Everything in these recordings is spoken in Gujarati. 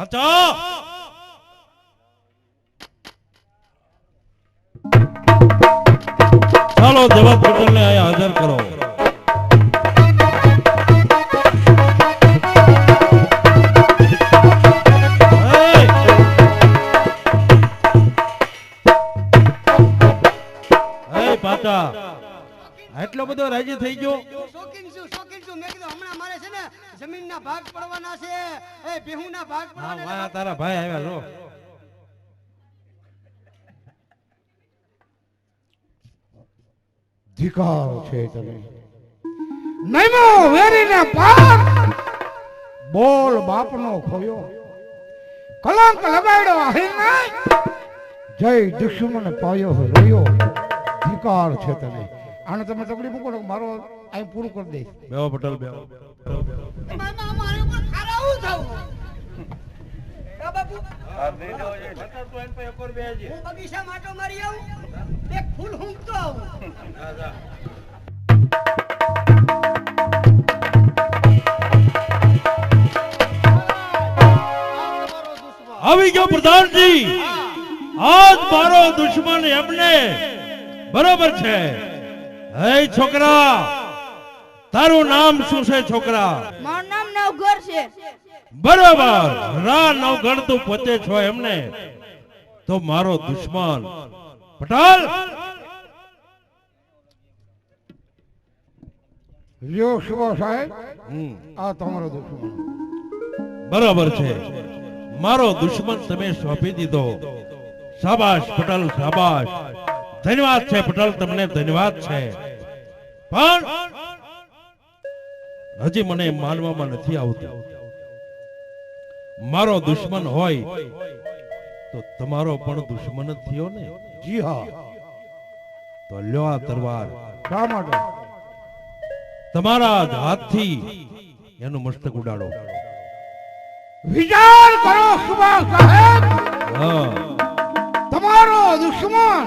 પાછા ચાલો જવાબ પટેલને અહીંયા હાજર કરો. એટલો બધો રાજી થઈ ગયો. શોખીન છું મેં કીધું હમણાં મારે છે ને જમીનના ભાગ પડવાના છે, એ ભેહુના ભાગ પડવાના. હા તારા ભાઈ આવ્યા છો. ધિકાર છે તને નૈમો વેરીને પાક બોલ બાપનો ખોયો કલંક લગાડ્યો આહીને જય દુશ્મન પાયો રોયો. ધિકાર છે તને. આને તમે તકડી મૂકો ને મારો અહીં પૂરું કરી દઈશ. બેહો પટેલ બેહો. મામા મારે ઉપર ખારાવું થાવું. કા બાપુ આ બેજો એ બતા તો એન પે એકર બેજી. હું બગીચા માટો મારી આવું, એક ફૂલ હુંકતો આવું. હા જા. આવી ગયો પ્રધાનજી. આજ મારો દુશ્મન એમને બરોબર છે. હે છોકરા, તારું નામ શું છે છોકરા? મારું નામ નવઘર છે. બરોબર. રા નવઘર તું પોતે છો એમને તો મારો દુશ્મન પટેલ. લ્યો શિવા સાહેબ, આ તમારો દુશ્મન. બરોબર છે. મારો દુશ્મન તમે સોંપી દીધો. શાબાશ પટેલ, શાબાશ. ધન્યવાદ છે પટેલ, તમને ધન્યવાદ છે. પણ હજી મને માનવામાં નથી આવતું. મારો દુશ્મન હોય તો તમારો પણ દુશ્મન જ થયો ને? જી હા. તો લ્યો આ તલવાર. શા માટે? તમારા જ હાથથી એનું મસ્તક ઉડાડો. વિચાર કરો શિવા સાહેબ. હા, તમારો દુશ્મન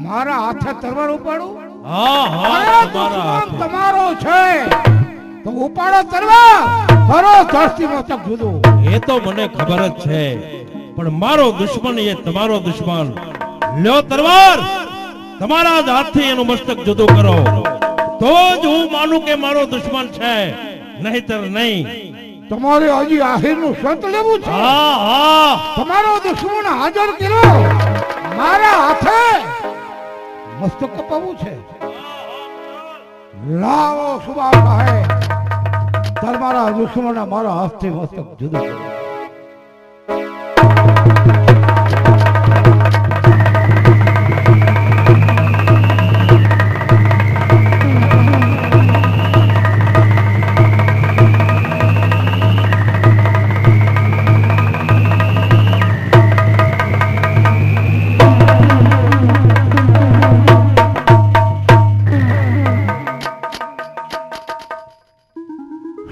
મારા હાથે તલવાર ઉપાડું? હા, હા, મારો તમારા દુશ્મન હાથે. તમારો છે તો ઉપાડો તલવાર, કરો ધરતી મસ્તક જુદું. એ તો મને ખબર જ છે, પણ મારો દુશ્મન એ તમારો દુશ્મન. લ્યો તલવાર, તમારા જ હાથથી એનું મસ્તક જુદું કરો તો જ હું માનું કે મારો દુશ્મન છે, નહીતર નહીં. તમારે હજી આહિરનું સંત લેવું છે? હા, હા. તમારો દુશ્મન હાજર કર્યો, મારા હાથે મસ્તક કપાવવું છે. લાવો સુબા સાહેબ, તમારા દુશ્મન મારા હાથથી મસ્તક જુદું કરો.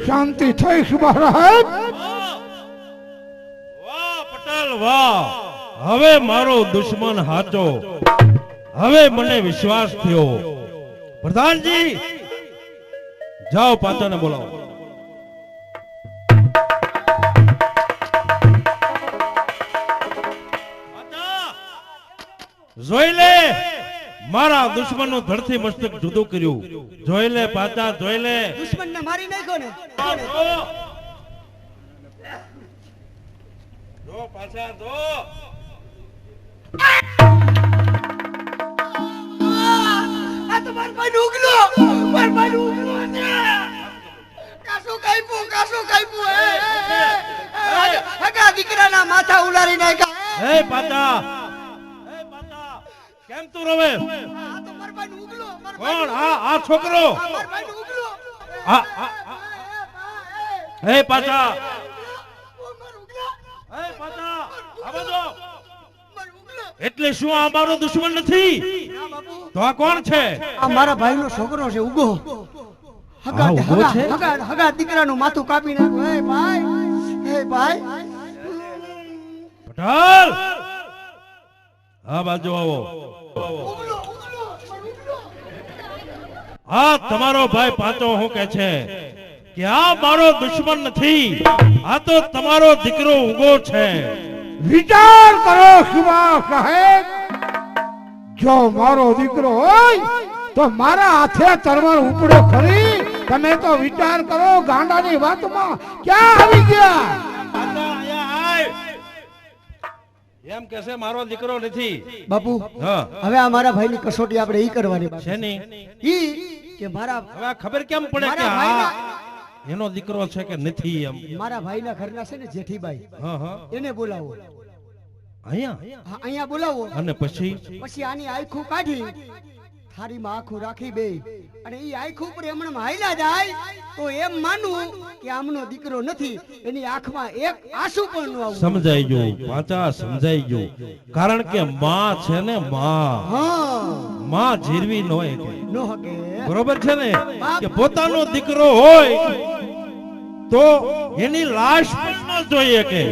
શાંતિ થઈ સુબા સાહેબ? વાહ પટેલ વાહ. હવે મારો દુશ્મન હાચો. હવે મને વિશ્વાસ થયો. પ્રધાનજી જાઓ, પાછાને બોલાવો. જોઈ લે, મારા દુશ્મન નું ધડથી મસ્તક જુદું કર્યું. જોઈ લે પાછા, જોઈ લે. દુશ્મનને મારી નાખ્યો ને. જો પાછા જો. આ તો માર ભાઈ ઉગલો, માર ભાઈ ઉગલો ને. કાસો કાઈપો હગા દીકરાના માથા ઉલારી નાખ્યા. હે પાછા, કેમ તું રવે? આ તો માર ભાઈ ઉગલો. કોણ? આ છોકરો. માર ભાઈ ઉગલો. હે પાછા, માર ઉગલો. હે પાછા, આ બાજુ. માર ઉગલો. એટલે શું આ મારો દુશ્મન નથી? તો આ કોણ છે? આ મારા ભાઈનો છોકરો છે ઉગો. આ ઉગો છે? હગા દીકરાનું માથું કાપી નાખ્યું. હે ભાઈ પટેલ, આ બાજુ આવો. આ તમારો ભાઈ પાછો હું કે છે કે આ મારો દુશ્મન નથી, આ તો તમારો દીકરો ઉગો છે. વિચાર કરો સુભાષ સાહેબ, જો મારો દીકરો હોય તો મારા હાથે તરવાર ઉપડ્યો ખરી. તમે તો વિચાર કરો, ગાંડાની વાતમાં ક્યાં આવી ગયા? એમ કે છે મારો દીકરો નથી. બાપુ હા, હવે આ મારા ભાઈની કસોટી આપણે ઈ કરવાની બાકી. શેની? ઈ કે મારા હવે આ ખબર કેમ પડે કે મારા આ ભાઈના એનો દીકરો છે કે નથી? એમ મારા ભાઈના ઘરના છે ને જેઠીબાઈ, હા હા, એને બોલાવો. અહીંયા હા, અહીંયા બોલાવો. અને પછી પછી આની આખું કાઢી થાળીમાં આખું રાખી બે, અને ઈ આખું ઉપર એમણે હાલ્યા જાય તો એમ માનવું કે આમનો દીકરો નથી. એની આંખમાં એક આંસુ પણ ન આવવું. સમજાઈ ગયું પાછા, સમજાઈ ગયું. કારણ કે માં છે ને, માં હા, માં જીરવી ન હોય કે. નો હકે. બરોબર છે ને કે પોતાનો દીકરો હોય તો એની લાશ પણ ન જોઈએ કે.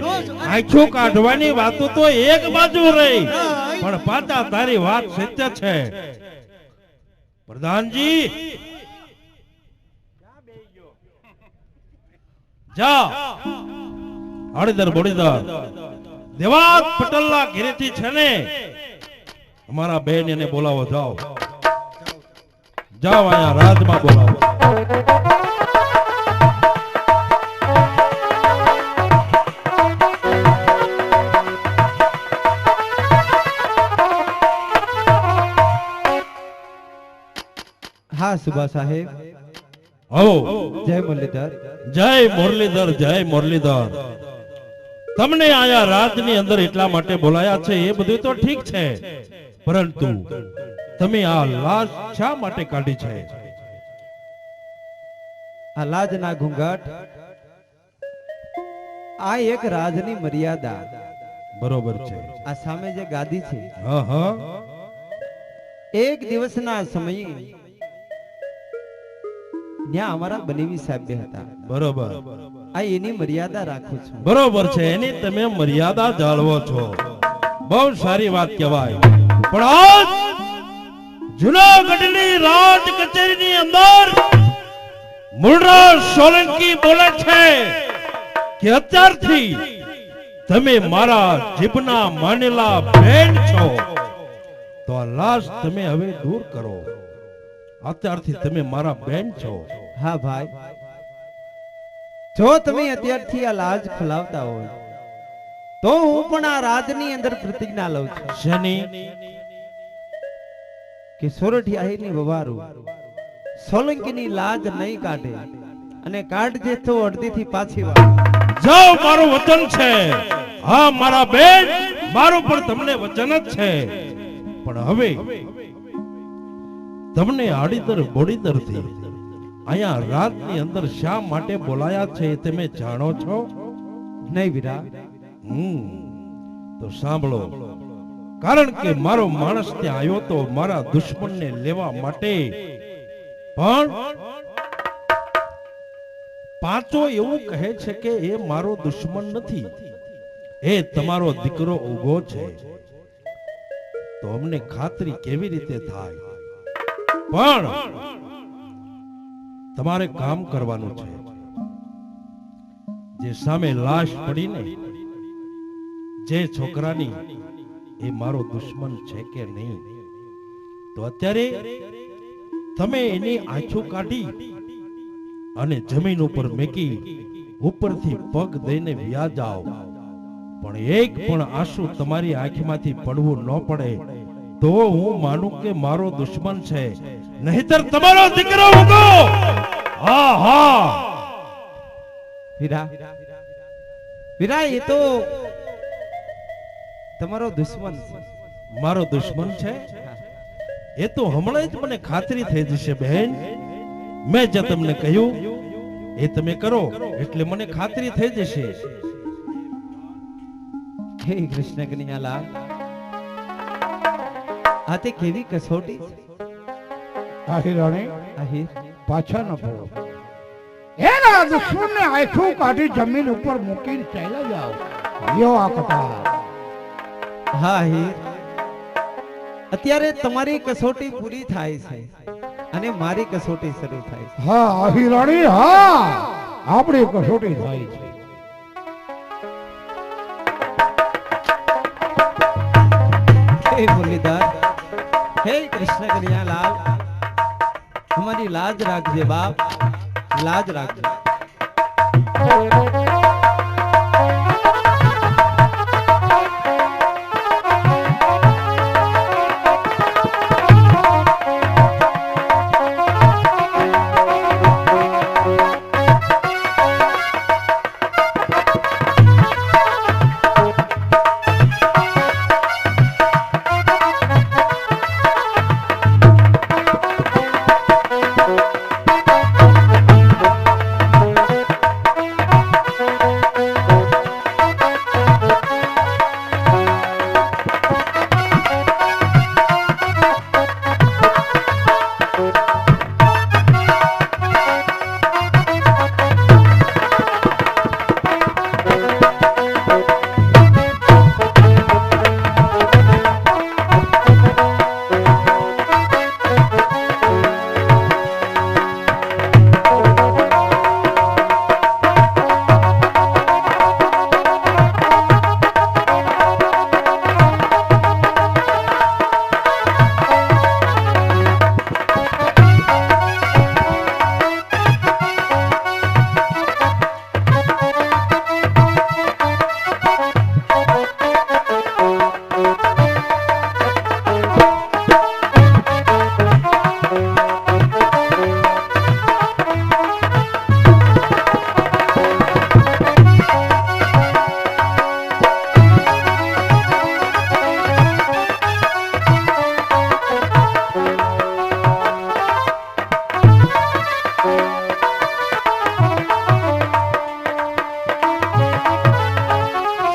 આંખો કાઢવાની વાતો તો એક બાજુ રહી, પણ પાછા તારી વાત સત્ય છે. પ્રધાનજી જા, હળદર બોડીદર દેવાત પટેલના ઘરેથી છે ને અમારા બેન એને બોલાવો. જાઓ જાઓ, અહીંયા રાજમાં બોલાવો. હા સુભા સાહેબ, આવો. જય મુરલીધર. જય મુરલીધર, જય મુરલીધર. તમને આયા રાજની અંદર એટલા માટે બોલાયા છે એ બધું તો ઠીક છે, પરંતુ તમે આ લાશ શા માટે કાઢી છે? આ લાજના ઘૂંઘટ, આ એક રાજની મર્યાદા. બરોબર છે. આ સામે જે ગાદી છે, હા હા, એક દિવસના સમયે ત્યાં અમારા બનેવી સાહેબ હતા. બરોબર. આ એની મર્યાદા રાખું છું. બરોબર છે, એની તમે મર્યાદા જાળવો છો, બહુ સારી વાત કહેવાય. પણ આજ જૂનાગઢની રાજ કચેરીની અંદર મુરરાજ સોલંકી બોલે છે કે અત્યારથી તમે મારા જીભના માનેલા બેન છો, તો આ લાશ તમે હવે દૂર કરો. અત્યારથી તમે મારા બેન છો. હા ભાઈ, જો તમે અત્યારથી આ લાજ ખોલાવતા હોય તો હું પણ આ રાજની અંદર પ્રતિજ્ઞા લઉં છું. શેની? કે સોરઠી આહીની વવારું સોલંકીની લાજ નહીં કાઢે, અને કાઢજે તો અડધીથી પાછી વાળ. જાઓ, મારું વચન છે. હા મારા બેન, મારું પણ તમને વચન જ છે. પણ હવે તમને આડીદર બોડીદર થી અહીંયા રાતની અંદર શા માટે બોલાયા છે એ તમે જાણો છો? નહીં વીરા. તો સાંભળો. કારણ કે મારો માણસ ત્યાં આવ્યો તો મારા દુશ્મનને લેવા માટે, પણ પાછો એવું કહે છે કે એ મારો દુશ્મન નથી, એ તમારો દીકરો ઉગો છે. તો અમને ખાતરી કેવી રીતે થાય? પણ તમારે કામ કરવાનું છે. જે સામે લાશ પડીને જે છોકરાની, એ મારો દુશ્મન છે કે નહીં? તો અત્યારે તમે એની આંખો કાઢી અને જમીન ઉપર મેકી ઉપરથી પગ દઈને વ્યા જાઓ, પણ એક પણ આંસુ તમારી આંખમાંથી પડવું ન પડે તો હું માનું કે મારો દુશ્મન છે, નહીતર તમારો દીકરો ઉગો. હા હા વીરા, વીરા એ તો તમારો દુશ્મન છે. મારો દુશ્મન છે એ તો હમણાં જ મને ખાતરી થઈ જશે બેન. મેં જે તમને કહ્યું એ તમે કરો એટલે મને ખાતરી થઈ જશે. હે કૃષ્ણ કનૈયાલાલ, આ તે કેવી કસોટી છે. આહિરાણી, આહિર, પાછા ન પડો. એના દુશ્મનને આંખું કાઢી જમીન ઉપર મૂકીને ચાલ્યા જાઓ. લ્યો આ કટાર. હા આહિર, અત્યારે તમારી કસોટી પૂરી થાય છે અને મારી કસોટી શરૂ થાય છે. હા આહિરાણી, હા. આપણી કસોટી થાય છે. હે મુરલીધર, હે કૃષ્ણ કનૈયાલાલ, અમારી લાજ રાખજે બાપ, લાજ રાખજે.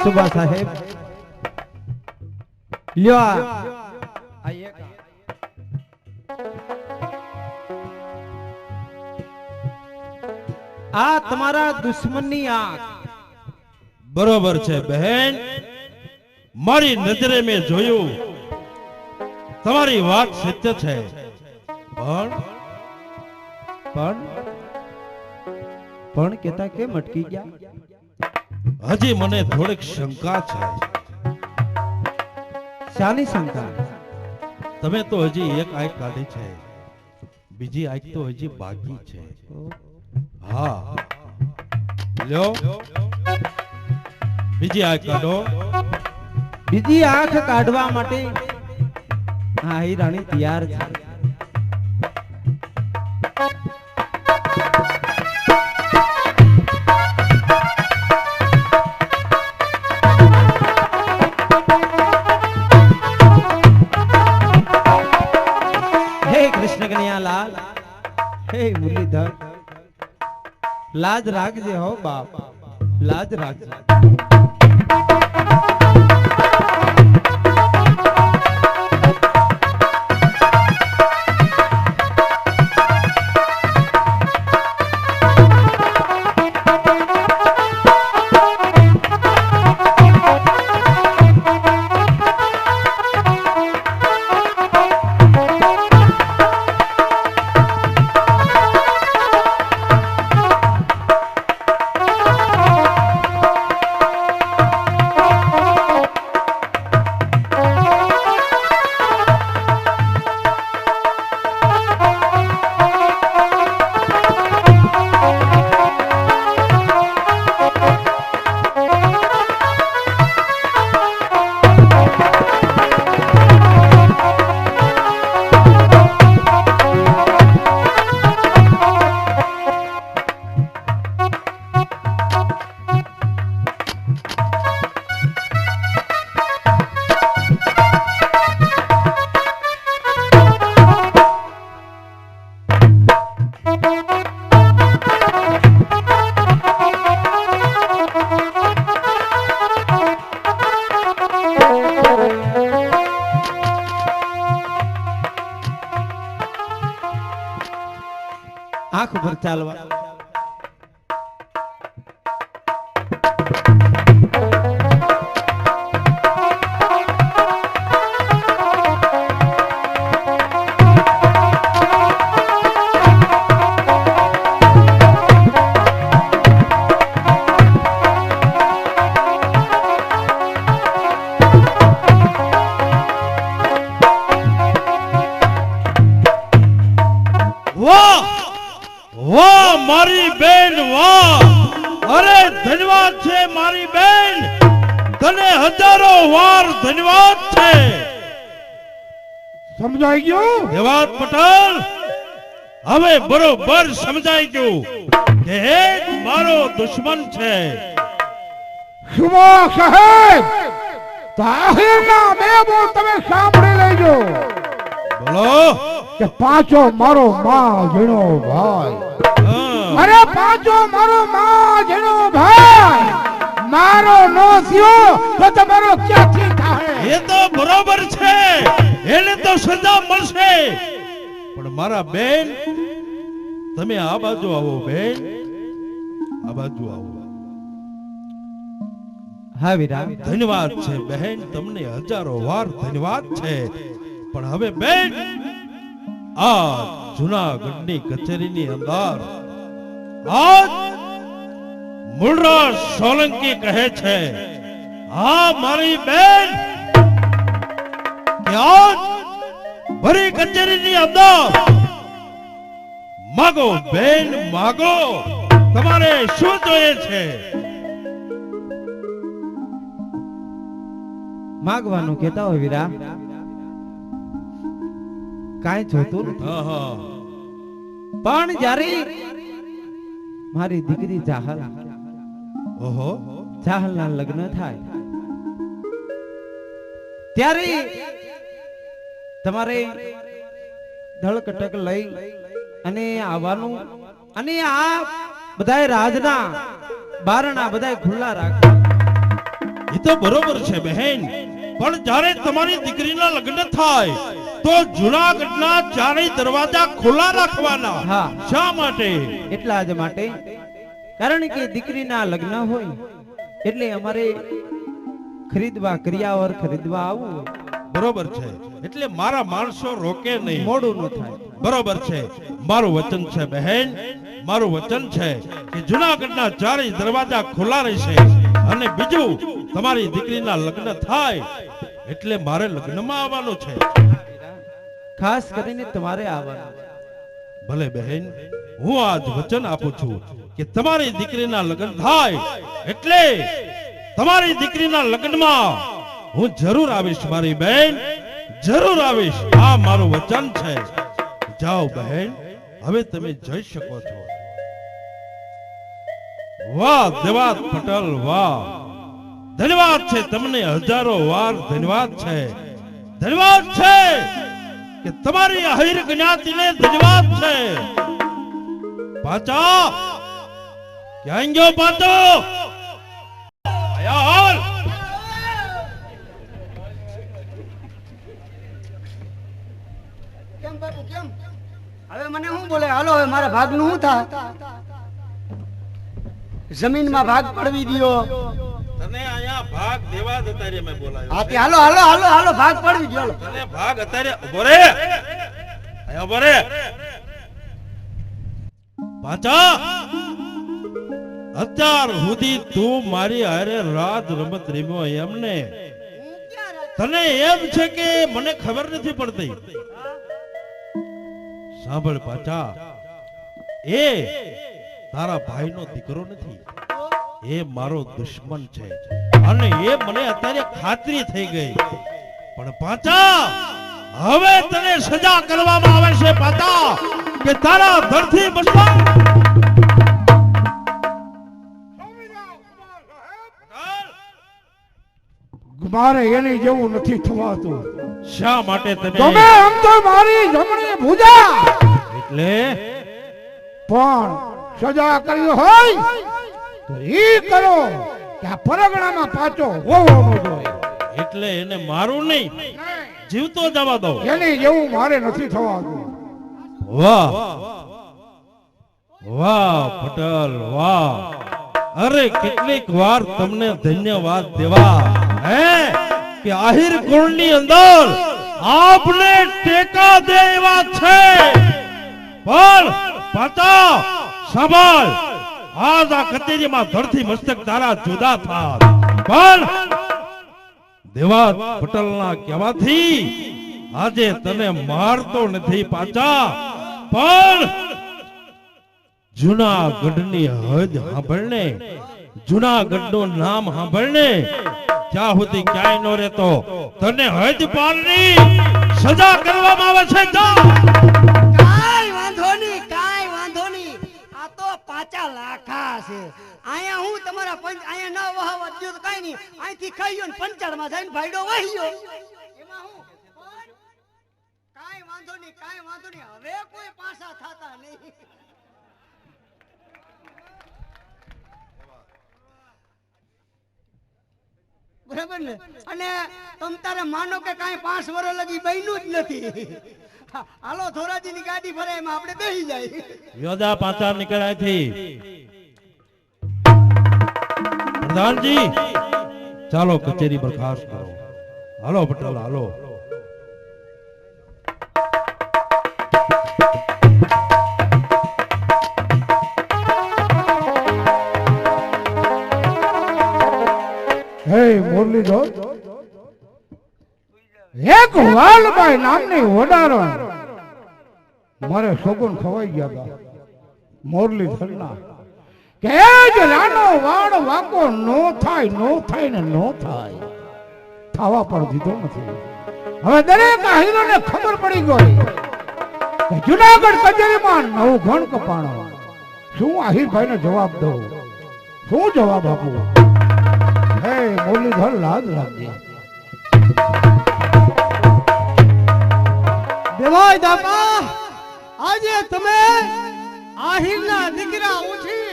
સુભા સાહેબ લ્યો આ તમારા દુશ્મનની આંખ. બરોબર છે બહેન, મારી નજરે મેં જોયું, તમારી વાત સત્ય છે. પણ કેતા કેમ અટકી ગયા? હજી મને થોડીક શંકા છે. શાની શંકા? તમે તો હજી એક આંખ કાઢી છે, બીજી આંખ તો હજી બાકી છે. હા લ્યો, બીજી આંખ કાઢો. બીજી આંખ કાઢવા માટે હા હી રાણી તૈયાર છે. કનૈયાલાલ, હે મુરલીધર, લાજ રાખજે હો બાપ, લાજ રાખજે. ધન્યવાદ છે મારી બેન, તને હજારો વાર ધન્યવાદ છે. સમજાઈ ગયું? દેવાત પટેલ, હવે બરોબર સમજાઈ ગયું કે હેત મારો દુશ્મન છે. શુભા સાહેબ, તાહિરના બે બોલ તમે સાંભળી લેજો બોલો. કે પાછો મારો માં જીણો ભાઈ, હા. અરે પાછો મારો માં જીણો ભાઈ, મારો નો થયો તો તમારો ક્યાંથી થાય? એ તો બરોબર છે, એને તો સજા મળશે. પણ મારા બેન, તમે આ બાજુ આવો બેન, આ બાજુ આવો. હા વીરા, ધન્યવાદ છે બહેન, તમને હજારો વાર ધન્યવાદ છે. પણ હવે બેન, આ જૂનાગઢની કચેરીની અંદર આજ મૂળરાજ સોલંકી કહે છે, હા મારી બેન, કે આજ ભરી કચેરીની અંદર માગો બેન, માગો. તમારે શું જોઈએ છે? માગવાનું કહેતા હોય વીરા, કાંઈ જોતું નથી. હા હા. પણ જ્યારે મારી દીકરી જાહલ, ઓહો, જાહલના લગ્ન થાય ત્યારે તમારે ધળકટક લઈ અને આવવાનું, અને આ બધાય રાજના બારણા બધાય ખુલ્લા રાખવા. એ તો બરોબર છે બહેન, પણ જ્યારે તમારી દીકરીના લગ્ન થાય તો જૂનાગઢના ચારેય દરવાજા ખુલ્લા રાખવાના. હા. શા માટે? એટલા જ માટે, કારણ કે દીકરીના લગ્ન હોય એટલે અમારે ખરીદવા, કરિયાવર ખરીદવા આવવું હોય. બરોબર છે, એટલે મારા માણસો રોકે નહીં, મોડું ન થાય. બરોબર છે. મારું વચન છે બહેન, મારું વચન છે કે જૂનાગઢના ચારેય દરવાજા ખુલ્લા રહેશે. અને બીજું, તમારી દીકરીના લગ્ન થાય એટલે મારે લગ્નમાં આવવાનું છે. ખાસ કરીને તમારે આવવાનું. ભલે બહેન, હું આજ વચન આપું છું કે તમારી દીકરીના લગ્ન થાય એટલે તમારી દીકરીના લગ્નમાં હું જરૂર આવીશ મારી બેન, જરૂર આવીશ. આ મારું વચન છે. જાઓ બહેન, હવે તમે જઈ શકો છો. વાહ દેવાત પટેલ, વાહ, ધન્યવાદ છે તમને, હજારો વાર ધન્યવાદ છે. ધન્યવાદ છે કે તમારી આહિર જ્ઞાતિને ધન્યવાદ છે. પાચા ક્યાં ગયો? પાચો આયા હાલ. કેમ બાપુ કેમ? હવે મને શું બોલે? હાલો હવે મારા ભાગનું શું થાય? જમીનમાં ભાગ પડવી દ્યો. તને આયા ભાગ દેવા જ અત્યારે મેં બોલાવ્યો. હા તે હાલો હાલો હાલો હાલો ભાગ પડવી દ્યો. હાલો. તને ભાગ અત્યારે ઉભો રે, આયા ઉભો રે. પાચા, અત્યાર સુધી તું મારી હારે રાત રમત રમ્યો એમને તને એમ છે કે મને ખબર નથી પડતી. સાંભળ પાચા, એ તારા ભાઈનો દીકરો નથી, એ મારો દુશ્મન છે. અને એ મને અત્યારે ખાતરી થઈ ગઈ. પણ પાચા, હવે તને સજા કરવામાં આવે છે પાચા, કે તારા ધરથી બસવા. મારે એની જેવું નથી થવાતું. શા માટે તમે તમે? આમ તો મારી જમણી ભુજા, એટલે પણ સજા કરી હોય તો ઈ કરો કે આ પરગણામાં પાછો હોવો ન જોઈએ. એટલે એને મારું નહીં, જીવતો જવા દો. એની જેવું મારે નથી થવાતું. વાહ વાહ પટેલ, વાહ. અરે કેટલીક વાર તમને ધન્યવાદ દેવા, હે કે આહિર કુળની અંદર આપને ટેકા દે એવા છે. પણ પાછા સાંભળ, આજ આ કચેરીમાં ધરથી મસ્તક તારા જુદા થાત. પણ દેવાત પટેલના કહેવાથી આજે તને મારતો નથી પાછા, પણ જૂનાગઢની હદ સાંભળને. જુનાગઢનું નામ સાંભળને ત્યાં સુધી ક્યાંય નો રહેતો તને હદપારની સજા કરવામાં આવે છે. જા. કાઈ વાંધો નહીં આ તો 5 લાખા છે. આયા હું તમારા આયા ના વહાવા દો તો કાઈ નહીં. અહીંથી ખાઈયો ને પંચાળમાં જઈને ભાઈડો વહીયો એમાં હું કાઈ વાંધો નહીં હવે કોઈ પાછા થાતા નહીં. બરાબર ને? અને તમ તારે માનો કે કાઈ 5 વર્ષ લગી બન્યું જ નથી. હાલો ધોરાજી ની ગાડી ભરાય એમાં આપણે બેસી જાય. યોદા પાછા નીકળાય થી. પ્રધાનજી ચાલો કચેરી બરખાસ્ત કરો. હાલો પટેલ હાલો. હે મુરલીધર, એક વાલભાઈ નામની વડારણ મારે સોગન ખવાઈ ગયા હતા મુરલીધરના કે જ રાનો વાળ વાકો નો થાય ને નો થાય થવા પણ દીધો નથી. હવે દરેક આહીરોને ખબર પડી ગઈ કે જુનાગઢ કચેરીમાં 9 ઘણ કપાણો. શું આહીરભાઈને જવાબ દઉં? શું જવાબ આપું? હે મુરલીધર, લાજ રાખજે. દેવાય દાતા, આજે તમે આહીરના દીકરા ઉઠી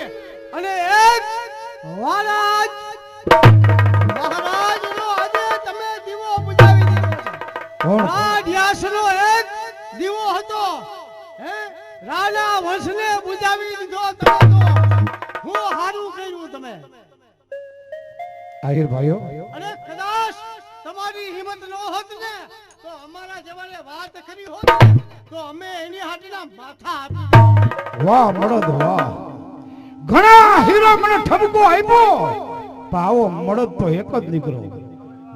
અને એક મહારાજનો આજે તમે દીવો બુજાવી દીધો છે. રાઢિયાસનો એક દીવો હતો, હે રાણા વંશને બુજાવી દીધો તમે. તો હું હારું કર્યું તમે. આહીર ભાઈઓ, અને કદાચ તમારી હિંમત ન હોત ને તો અમારા જવાને વાત કરી હોત ને તો અમે એની હાટીના માથા આપી દેત. વાહ મળદ વાહ, ઘણા હીરો મને ઠપકો આપ્યો, પણ આવો મળદ તો એક જ નીકળો.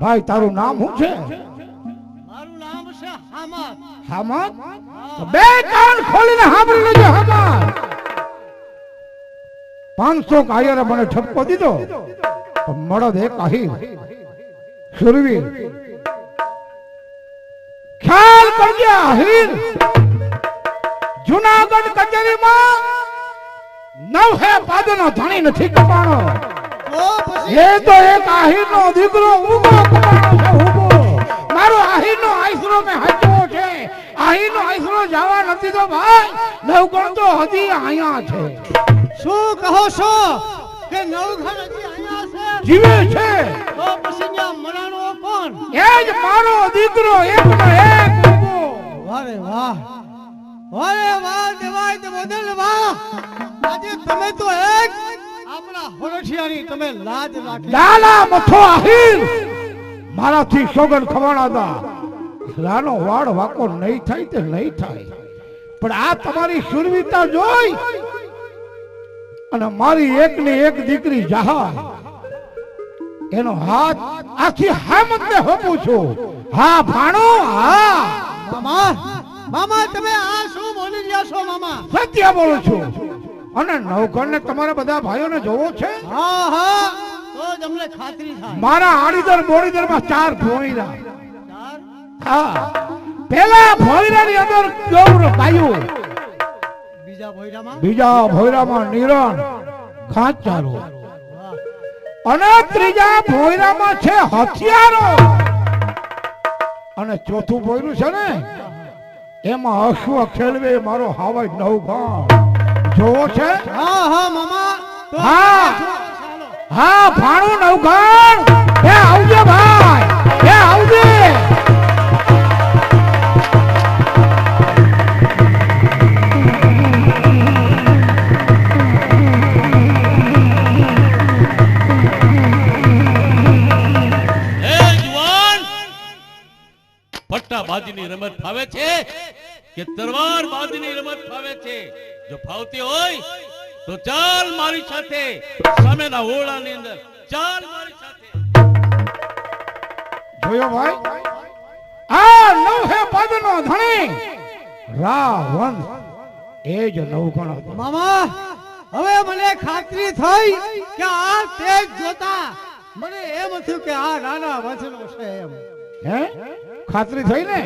ભાઈ તારું નામ શું છે? મારું નામ છે હામદ. હામદ? તો બે કાન ખોલીને સાંભળી લેજો હામદ. 500 કાયરે મને ઠપકો દીધો, પણ મળદ એક આહીર સુરવીર. ખ્યાલ કરજે આહીર, જુનાગઢ કચેરીમાં 9 પાદનો ધણી નથી કપાણો. તો પછી એ તો એક આહીરનો દીકરો ઉગો કપાણો છે, ઉગો. મારો આહીરનો આઈસરો મે હાચવો છે. આહીરનો આઈસરો જવા નથી તો ભાઈ નવગણ તો હજી અહીંયા છે. શું કહો છો કે નવઘણ હજી અહીંયા છે? જીવે છે. તો પછી ત્યાં મરાણો કોણ? એ જ મારો દીકરો એકનો એક ઉગો. વારે વાહ, વારે વાહ, દેવાય તે મોદલ વાહ. આજે તમે તો એક આપણા હોરઠિયાની તમે લાજ રાખી. લાલા મથો આહીર મારાથી સોગન ખવાડાતા રાનો વાળ વાકો નહીં થાય તે નહીં થાય, પણ આ તમારી શુરવીરતા જોઈ અને મારી એકની એક દીકરી જહાજ એનો હાથ આખી હામદને હોપું છું. હા ભાણો, હા મામા, મામા તમે આ શું બોલી રહ્યા છો મામા? સત્ય બોલું છું. અને નવઘણને તમારા બધા ભાઈઓને જોવો છે? હા હા, તો જ અમને ખાતરી થાય. મારા આડીદર બોડીદરમાં 4 ભોંયરા. ચાર? હા, પેલા ભોયરાની અંદર ગૌર ગાયું, બીજા ભોયરામાં? બીજા ભોયરામાં નિરણ ઘાસચારો, અને ત્રીજા ભોયરામાં છે હથિયારો, અને ચોથું ભોયરું છે ને એમાં અશ્વ ખેલવે મારો હાવાય 9 ઘણ. જોવો છે? હા હા મામા, તો હા. ચાલો. હા ભાણું 9 ઘણ, એ આવજે ભાઈ, એ આવજે. પટ્ટાબાજીની રમત ફાવે છે કે તલવારબાજીની રમત ફાવે છે? જો ફાવતી હોય તો ચાલ મારી સાથે સામેના ઓરડાની અંદર, ચાલ મારી સાથે. જોયો ભાઈ, આ 9 પદનો ધણી રાવણ એ જ 9 ગણ હતો. મામા, હવે મને ખાતરી થઈ કે આ તેજ જોતા મને એમ થયું કે આ નાના વંશનો છે એમ. હે ખાતરી થઈ ને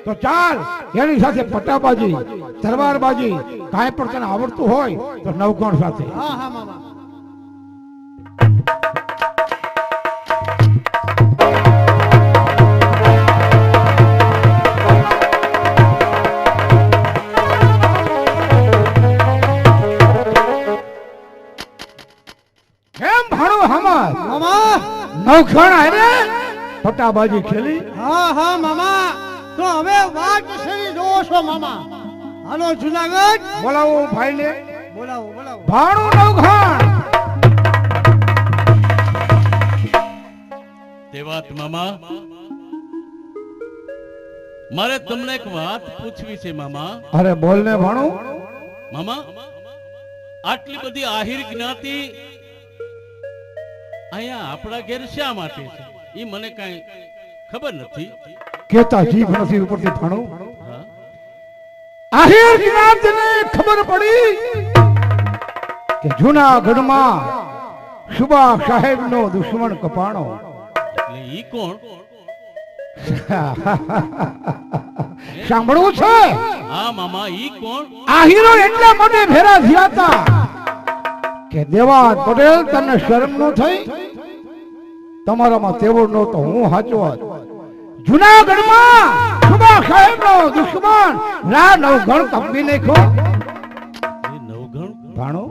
તો ચાલ એની સાથે પટ્ટાબાજી તલવારબાજી કાંઈ પણ તને આવડતું હોય તો નવગણ સાથે. હા હા મામા. કેમ ભાણું હમર મામા નવગણ આરે પટ્ટાબાજી ખેલી. હા હા મામા તો હવે વાત શેની જોવો છો મામા? હાલો જુનાગઢ બોલાવો ભાઈને. બોલાવો બોલાવો. ભાણું નવગણ. તે વાત મામા મારે તમને એક વાત પૂછવી છે મામા. અરે બોલ ને ભાણું. મામા આટલી બધી આહિર જ્ઞાતિ અહીંયા આપણા ઘેર શા માટે છે એ મને કઈ ખબર નથી. કેતા જીભ નથી ઉપરથી ભાણું. હા? આહિર જ્ઞાતિને ખબર પડી કે જૂનાગઢમાં સુભાષ સાહેબનો દુશ્મન કપાણો. એટલે ઈ કોણ? સાંભળવું છે? હા મામા ઈ કોણ? આહિરો એટલા માટે ભેરા થયા હતા કે દેવાત પટેલ તને શરમ નો થઈ? તમારામાં તેવો નો તો હું સાચો હતો. જૂનાગઢમાં સુભાષ સાહેબનો દુશ્મન રા નવગણ કપી નાખ્યો. એ નવગણ? ભાણો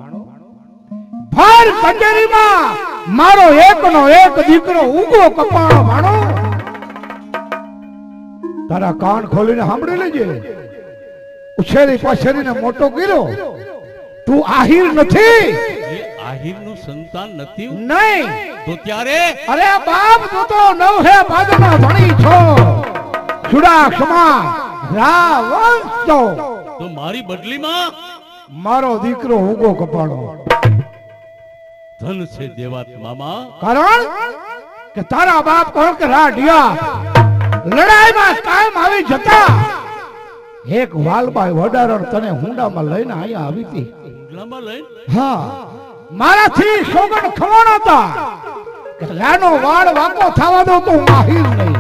ભર કચેરીમાં મારો એકનો એક દીકરો ઉગો કપાણો. ભાણો તારા કાન ખોલીને સાંભળી લેજે. ઉછેરી પાછેરીને મોટો કર્યો. તું આહિર નથી. એ આહિરનું સંતાન નથી? નહીં તો ત્યારે અરે બાપ તું તો નવ હે બાદના ધણી છો. સુડાક્ષમાં રાવંશ તો તો મારી બદલીમાં મારો દીકરો ઉગો કપાણો. ધન છે દેવાત મામા. કારણ કે તારા બાપ કહો કે રાઢિયા લડાઈમાં કાયમ આવી જતા એક વાલબાઈ વડારણ તને હુંડામાં લઈને અહીંયા આવી હતી. ઊંડલામાં લઈને? હા મારાથી સોગન ખવાણ હતા કે લાનો વાળ વાકો થવા દો તો હું આહિર નહીં.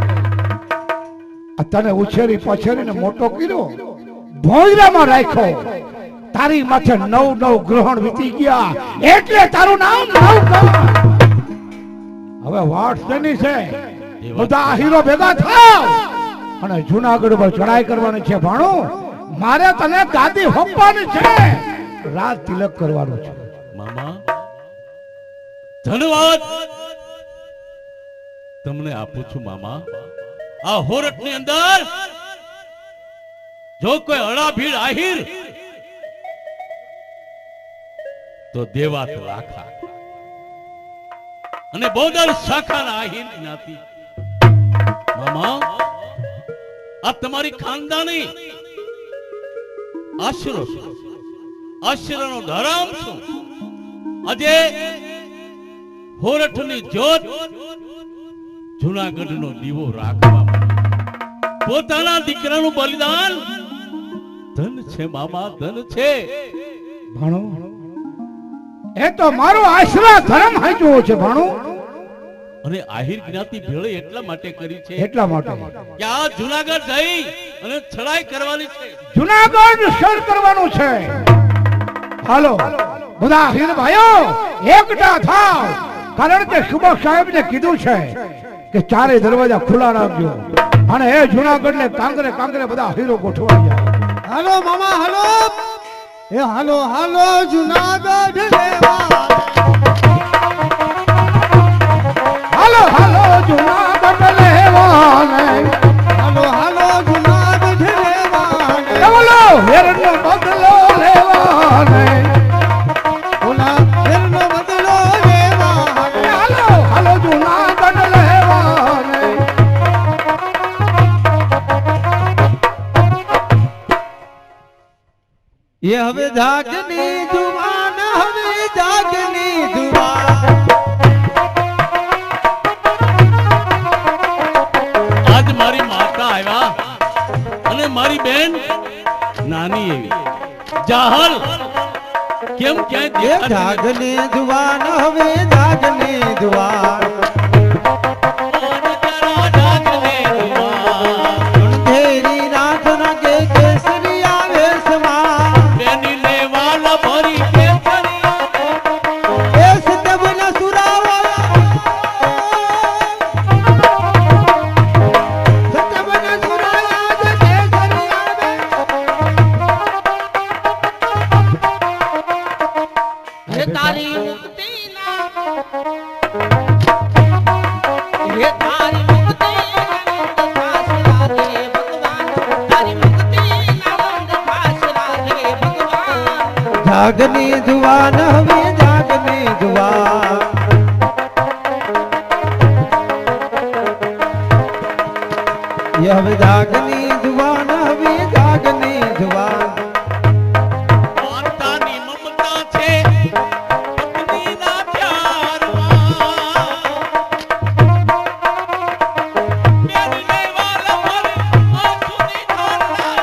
આ તને ઉછેરી પછેરીને મોટો કર્યો, ભોંયરામાં રાખ્યો. તારી માથે 9 ગ્રહણ વીતી ગયા એટલે તારું નામ નવગણ. હવે વાત તેની છે બધા આહિરો ભેગા થાવ અને જૂનાગઢ પર ચડાઈ કરવાની છે. ભાણું મારે તને ગાદી હોપવાની છે, રાત તિલક કરવાનું છે. મામા ધન્યવાદ તમને આપું છું મામા. આ હોરઠની અંદર જો કોઈ અડાભીડ આહિર તો દેવાત લાખા અને બોદર શાખાના આહિર જ્ઞાતિ. મામા આ તમારી ખાનદાની આશરો છે, આશરાનો ધર્મ શું? આજે હોરઠની જ્યોત જૂનાગઢનો દીવો રાખવા પોતાના દીકરાનું બલિદાન ધન છે મામા, ધન છે. ભાણો એ તો મારો આશરા ધર્મ હાચવો છે. ભાણો અને આહિર જ્ઞાતિ ભેળે એટલા માટે કરી છે એટલા માટે કે આ જૂનાગઢ જઈ અને ચડાઈ કરવાની છે. જૂનાગઢ સર કરવાનું છે. હાલો બધા હીર ભાઈઓ એકઠા થાવ, કારણ કે સુભાષ સાહેબ ને કીધું છે કે ચારે દરવાજા ખુલ્લા રાખજો અને એ જૂનાગઢ ને કાંગરે કાંગરે બધા હીરો ગોઠવાઈ જાય. હાલો મામા હાલો. એ હાલો હાલો જુનાગઢ લેવા. હાલો હાલો જૂનાગઢ લેવાને, હાલો હાલો જુનાગઢ લેવા. બોલો હેરનો બદલો લેવાને, ઓલા ફેરનો બદલો લેવા. હાલો હાલો જૂનાગઢ લેવાને. એ હવે જાગની જુવાન, હવે જાગની જુવાન. આજ મારી માતા આવ્યા અને મારી બેન નાની એવી જાહલ કેમ ક્યાંય એ દેખાતી નથી? જાગને જુવાન હવે જાગને જુવાન જાગને જુવાન. અંધેરી રાત રંગે કેસરિયા વેશમાં બેની ને વાલ ભરી કેસરિયા. એ સતબના સુરાવા સત્યવન સુરાયા જ કેસરિયા હે તારી મુક્તિ ના હે તારી મુક્તિ આનંદ ખાસ લાગે ભગવાન તારી મુક્તિ આનંદ ખાસ લાગે ભગવાન જાગને જુવાન હવે જાગને જુવાન એ હવે જાગને જુવાન હવે જાગને જુવાન માતાની મમતા છે પત્નીના પ્યારમાં. બેનને વાલ ભરી આંસુની ધારા.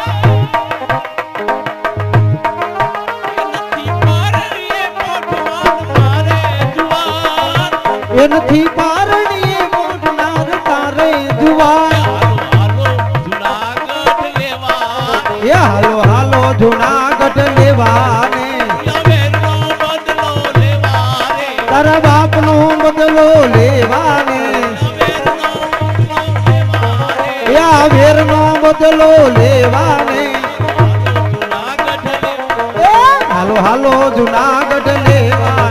એ નથી પારણીએ મોઢવાન મારે જુવાન. એ હાલો હાલો જુનાગઢ લેવા. હાલો હાલો જુનાગઢ લેવાને ઝવેરનો બદલો લેવા રે. તારા બાપનો બદલો લેવાને ઝવેરનો બદલો લેવા રે. એ આ વેરનો બદલો લેવાને હાલો જુનાગઢ લેવા. હાલો હાલો જુનાગઢ લેવા